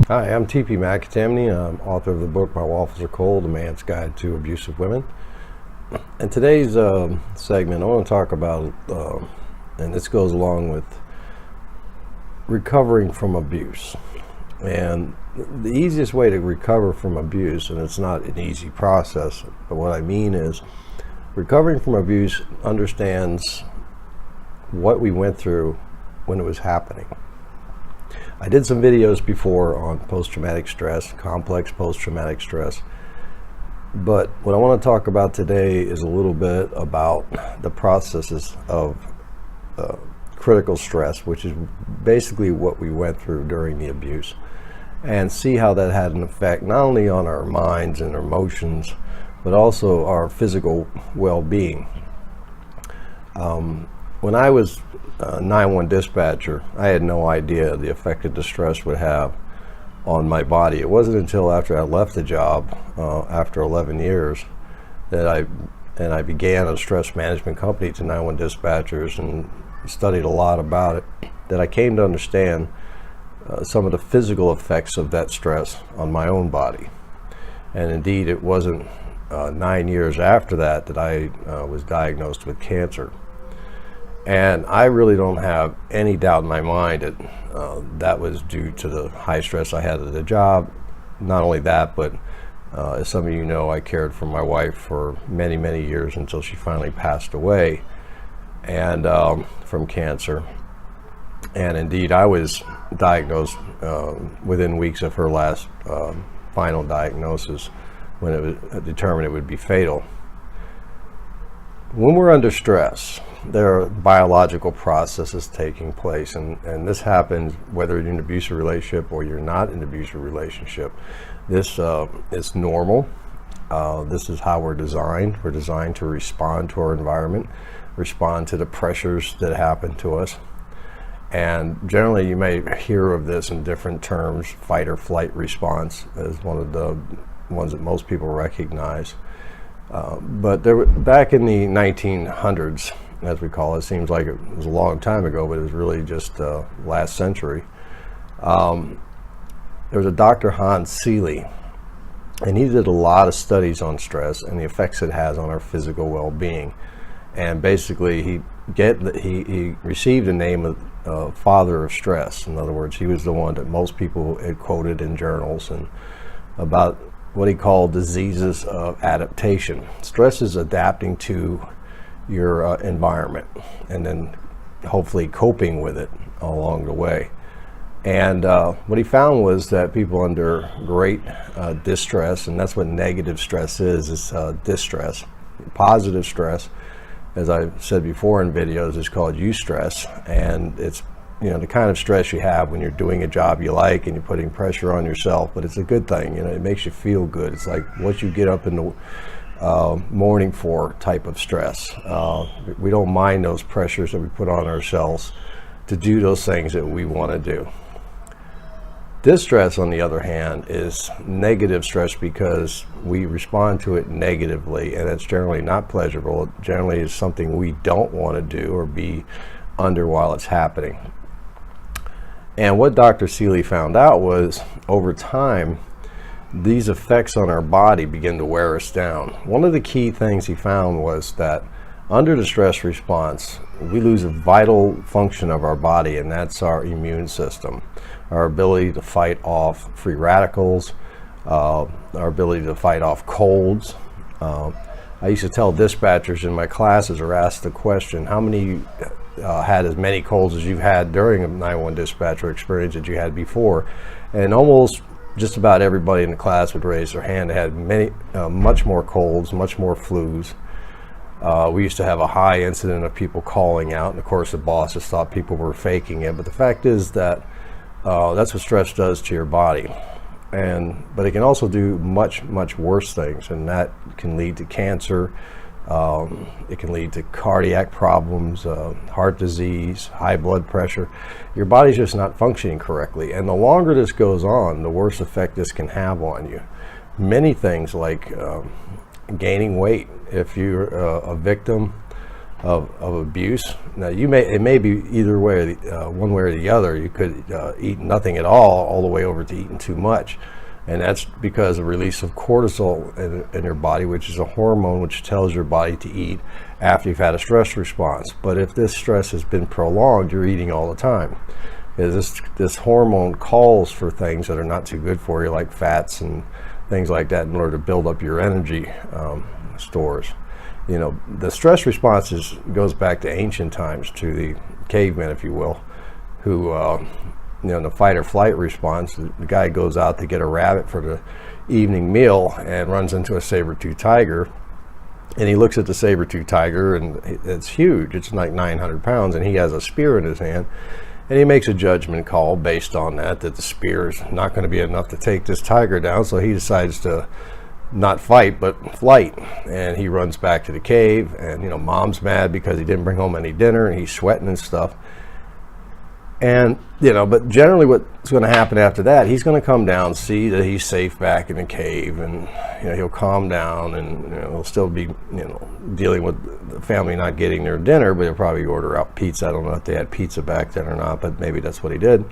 Hi, I'm TP McAtamney. I'm author of the book My Waffles Are Cold, A Man's Guide to Abusive Women. In today's segment, I want to talk about, and this goes along with recovering from abuse. And the easiest way to recover from abuse, and it's not an easy process, but what I mean is recovering from abuse understands what we went through when it was happening. I did some videos before on post-traumatic stress, complex post-traumatic stress, but what I want to talk about today is a little bit about the processes of critical stress, which is basically what we went through during the abuse, and see how that had an effect not only on our minds and our emotions, but also our physical well-being. When I was a 911 dispatcher, I had no idea the effect that the stress would have on my body. It wasn't until after I left the job, after 11 years, that I began a stress management company to 911 dispatchers and studied a lot about it, that I came to understand some of the physical effects of that stress on my own body. And indeed, it wasn't 9 years after that that I was diagnosed with cancer. And I really don't have any doubt in my mind that that was due to the high stress I had at the job. Not only that, but as some of you know, I cared for my wife for many, many years until she finally passed away and from cancer. And indeed, I was diagnosed within weeks of her last final diagnosis, when it was determined it would be fatal. When we're under stress, there are biological processes taking place, and this happens whether you're in an abusive relationship or you're not in an abusive relationship. This is normal. This is how we're designed. We're designed to respond to our environment, respond to the pressures that happen to us. And generally, you may hear of this in different terms. Fight or flight response is one of the ones that most people recognize. But back in the 1900s, as we call it, seems like it was a long time ago, but it was really just last century. There was a Dr. Hans Seeley, and he did a lot of studies on stress and the effects it has on our physical well-being. And basically, he received the name of father of stress. In other words, he was the one that most people had quoted in journals and about what he called diseases of adaptation. Stress is adapting to your environment and then hopefully coping with it along the way. And what he found was that people under great distress, and that's what negative stress is distress. Positive stress, as I've said before in videos, is called eustress, and it's the kind of stress you have when you're doing a job you like and you're putting pressure on yourself, but it's a good thing. It makes you feel good. It's like what you get up in the morning for type of stress. We don't mind those pressures that we put on ourselves to do those things that we want to do. Distress, on the other hand, is negative stress because we respond to it negatively, and it's generally not pleasurable. It generally is something we don't want to do or be under while it's happening. And what Dr. Seeley found out was, over time, these effects on our body begin to wear us down. One of the key things he found was that under the stress response, we lose a vital function of our body, and that's our immune system. Our ability to fight off free radicals, our ability to fight off colds. I used to tell dispatchers in my classes, or ask the question, how many had as many colds as you've had during a 911 dispatcher experience that you had before? And almost just about everybody in the class would raise their hand. They had much more colds, much more flus. We used to have a high incident of people calling out, and of course the bosses thought people were faking it, but the fact is that that's what stress does to your body. But it can also do much, much worse things, and that can lead to cancer. It can lead to cardiac problems, heart disease, high blood pressure. Your body's just not functioning correctly, and the longer this goes on, the worse effect this can have on you. Many things like gaining weight. If you're a victim of abuse. Now it may be either way, one way or the other. You could eat nothing at all the way over to eating too much. And that's because of release of cortisol in your body, which is a hormone which tells your body to eat after you've had a stress response. But if this stress has been prolonged, you're eating all the time. This hormone calls for things that are not too good for you, like fats and things like that, in order to build up your energy stores. You know, the stress response goes back to ancient times, to the cavemen, if you will, who you know, in the fight or flight response, the guy goes out to get a rabbit for the evening meal and runs into a saber-toothed tiger, and he looks at the saber-toothed tiger, and it's huge. It's like 900 pounds, and he has a spear in his hand, and he makes a judgment call based on that the spear is not going to be enough to take this tiger down, so he decides to not fight but flight, and he runs back to the cave. And you know, mom's mad because he didn't bring home any dinner, and he's sweating and stuff. And you know, but generally what's going to happen after that, he's going to come down, see that he's safe back in the cave, and you know, he'll calm down, and you know, he'll still be, you know, dealing with the family not getting their dinner, but he'll probably order out pizza. I don't know if they had pizza back then or not, but maybe that's what he did.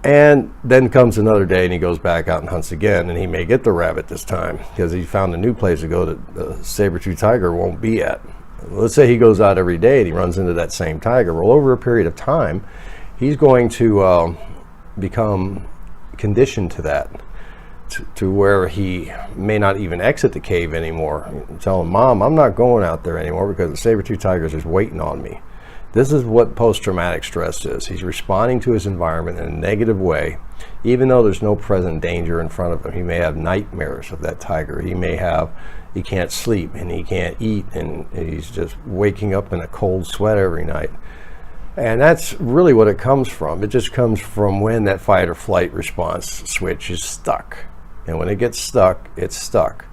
And then comes another day, and he goes back out and hunts again, and he may get the rabbit this time because he found a new place to go that the saber-toothed tiger won't be at. Let's say he goes out every day and he runs into that same tiger. Well, over a period of time, he's going to become conditioned to that, to where he may not even exit the cave anymore. Tell him, Mom, I'm not going out there anymore because the saber-toothed tiger is just waiting on me. This is what post-traumatic stress is. He's responding to his environment in a negative way, even though there's no present danger in front of him. He may have nightmares of that tiger. He can't sleep, and he can't eat, and he's just waking up in a cold sweat every night. And that's really what it comes from. It just comes from when that fight or flight response switch is stuck. And when it gets stuck, it's stuck.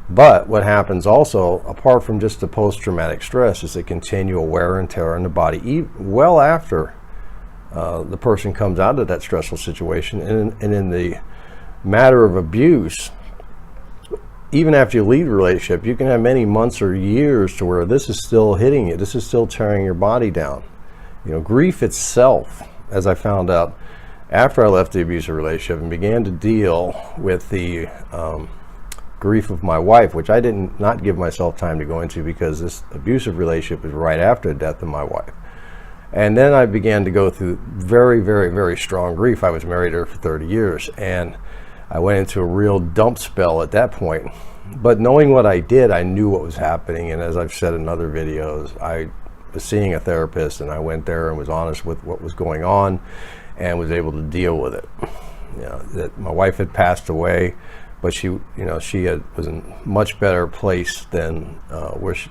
But what happens also, apart from just the post-traumatic stress, is the continual wear and tear on the body, well after the person comes out of that stressful situation. And in the matter of abuse, even after you leave the relationship, you can have many months or years to where this is still hitting you. This is still tearing your body down. You know, grief itself, as I found out after I left the abusive relationship and began to deal with the grief of my wife, which I did not give myself time to go into because this abusive relationship was right after the death of my wife. And then I began to go through very, very, very strong grief. I was married to her for 30 years, and I went into a real dump spell at that point. But knowing what I did, I knew what was happening. And as I've said in other videos, I was seeing a therapist, and I went there and was honest with what was going on and was able to deal with it. You know, that my wife had passed away, but she was in a much better place than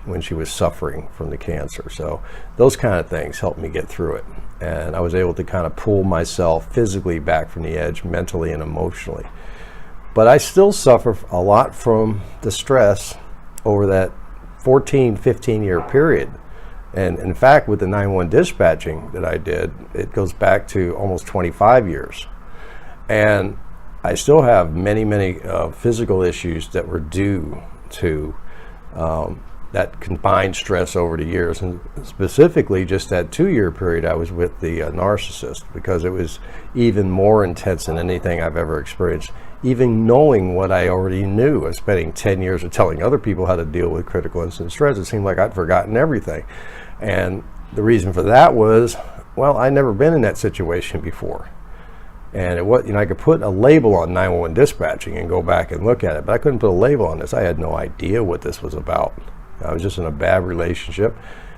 when she was suffering from the cancer. So those kind of things helped me get through it. And I was able to kind of pull myself physically back from the edge, mentally and emotionally. But I still suffer a lot from the stress over that 14, 15-year period. And in fact, with the 911 dispatching that I did, it goes back to almost 25 years. And I still have many, many physical issues that were due to that combined stress over the years, and specifically just that 2-year period I was with the narcissist, because it was even more intense than anything I've ever experienced. Even knowing what I already knew, I was spending 10 years of telling other people how to deal with critical incident stress. It seemed like I'd forgotten everything. And the reason for that was, well, I'd never been in that situation before. And it was, I could put a label on 911 dispatching and go back and look at it, but I couldn't put a label on this. I had no idea what this was about. I was just in a bad relationship.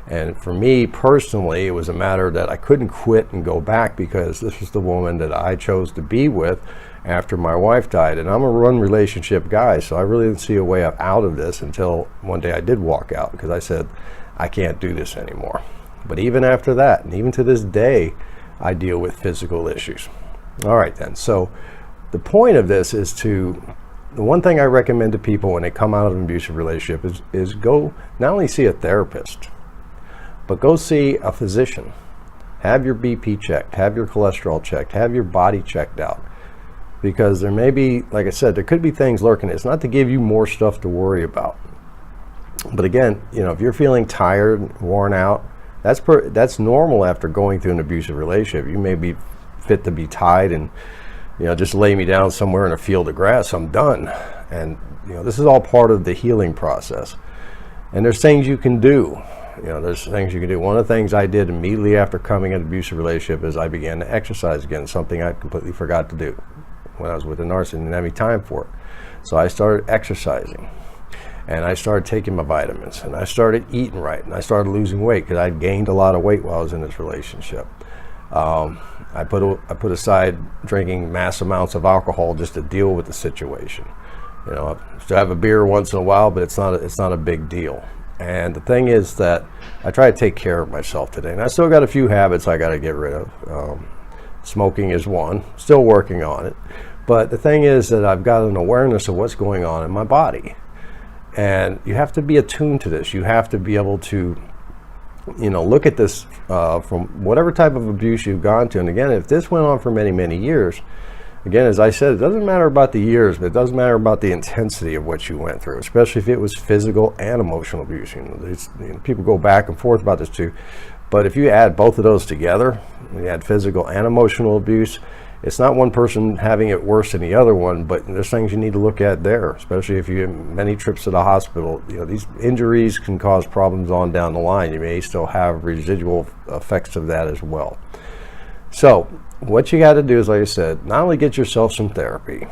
And for me personally, it was a matter that I couldn't quit and go back, because this was the woman that I chose to be with after my wife died. And I'm a run relationship guy, so I really didn't see a way out of this until one day I did walk out, because I said, I can't do this anymore. But even after that, and even to this day, I deal with physical issues. All right then, so the point of this is the one thing I recommend to people when they come out of an abusive relationship is go not only see a therapist, but go see a physician. Have your BP checked, have your cholesterol checked, have your body checked out. Because there may be, like I said, there could be things lurking. It's not to give you more stuff to worry about. But again, if you're feeling tired, worn out, that's normal after going through an abusive relationship. You may be fit to be tied and, just lay me down somewhere in a field of grass, I'm done. And, this is all part of the healing process. And there's things you can do. There's things you can do. One of the things I did immediately after coming in an abusive relationship is I began to exercise again, something I completely forgot to do when I was with a narcissist and didn't have any time for it. So I started exercising, and I started taking my vitamins, and I started eating right, and I started losing weight because I'd gained a lot of weight while I was in this relationship. I put aside drinking mass amounts of alcohol just to deal with the situation. I still have a beer once in a while, but it's not a big deal. And the thing is that I try to take care of myself today, and I still got a few habits I got to get rid of. Smoking is one, still working on it. But the thing is that I've got an awareness of what's going on in my body, and you have to be attuned to this. You have to be able to, look at this from whatever type of abuse you've gone to. And again, if this went on for many, many years, again, as I said, it doesn't matter about the years, but it does matter about the intensity of what you went through, especially if it was physical and emotional abuse. People go back and forth about this too. But if you add both of those together, you add physical and emotional abuse, it's not one person having it worse than the other one, but there's things you need to look at there, especially if you have many trips to the hospital. These injuries can cause problems on down the line. You may still have residual effects of that as well. So what you got to do is, like I said, not only get yourself some therapy,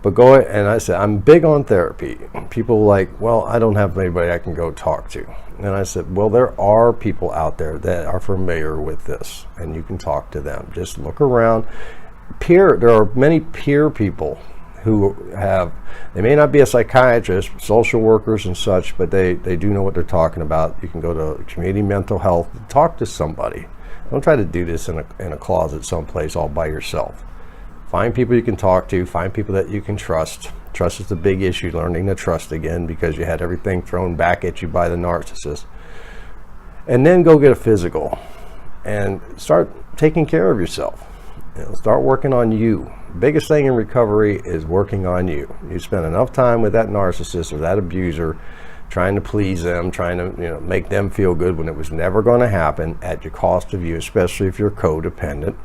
but go, and I said, I'm big on therapy. People are like, well, I don't have anybody I can go talk to. And I said, well, there are people out there that are familiar with this, and you can talk to them. Just look around. There are many peer people who they may not be a psychiatrist, social workers and such, but they do know what they're talking about. You can go to community mental health, talk to somebody. Don't try to do this in a closet someplace all by yourself. Find people you can talk to, find people that you can trust. Trust is the big issue, learning to trust again, because you had everything thrown back at you by the narcissist. And then go get a physical and start taking care of yourself. Start working on you. Biggest thing in recovery is working on you. You spend enough time with that narcissist or that abuser trying to please them, trying to make them feel good when it was never going to happen at your cost of you, especially if you're codependent.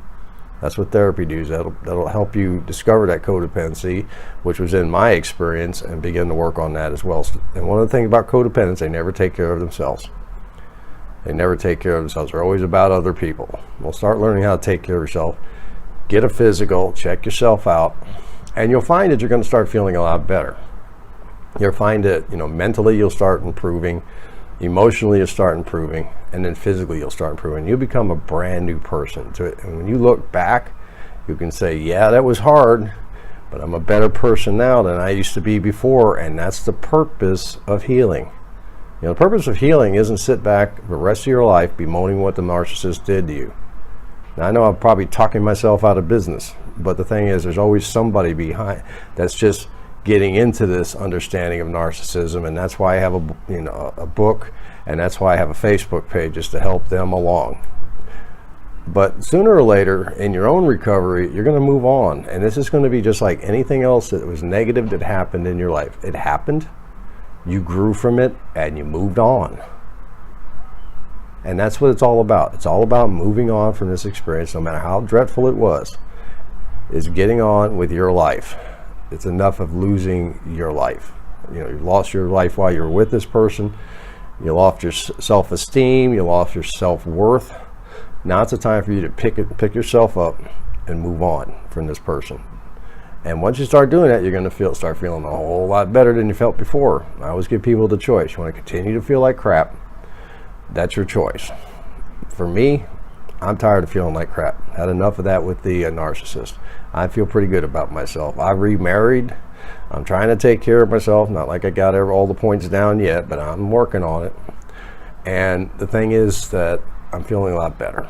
That's what therapy does. That'll help you discover that codependency, which was in my experience, and begin to work on that as well. And one of the things about codependents, they never take care of themselves. They never take care of themselves. They're always about other people. Well, start learning how to take care of yourself. Get a physical, check yourself out, and you'll find that you're going to start feeling a lot better. You'll find that, mentally you'll start improving, emotionally you'll start improving, and then physically you'll start improving. You'll become a brand new person. And when you look back, you can say, yeah, that was hard, but I'm a better person now than I used to be before. And that's the purpose of healing. The purpose of healing isn't sit back the rest of your life bemoaning what the narcissist did to you. Now, I know I'm probably talking myself out of business, but the thing is, there's always somebody behind that's just getting into this understanding of narcissism, and that's why I have a book, and that's why I have a Facebook page, just to help them along. But sooner or later in your own recovery, you're going to move on, and this is going to be just like anything else that was negative that happened in your life. It happened, you grew from it, and you moved on. And that's what it's all about. It's all about moving on from this experience, no matter how dreadful it was, is getting on with your life. It's enough of losing your life. You lost your life while you were with this person. You lost your self-esteem. You lost your self-worth. Now it's the time for you to pick yourself up and move on from this person. And once you start doing that, you're going to start feeling a whole lot better than you felt before. I always give people the choice. You want to continue to feel like crap, that's your choice. For me, I'm tired of feeling like crap. Had enough of that with the narcissist. I feel pretty good about myself. I remarried. I'm trying to take care of myself. Not like I got all the points down yet, but I'm working on it. And the thing is that I'm feeling a lot better.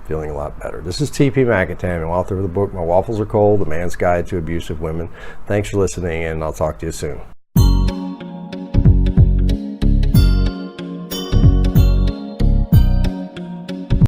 Feeling a lot better. This is TP McIntyre, author of the book, My Waffles Are Cold, The Man's Guide to Abusive Women. Thanks for listening, and I'll talk to you soon.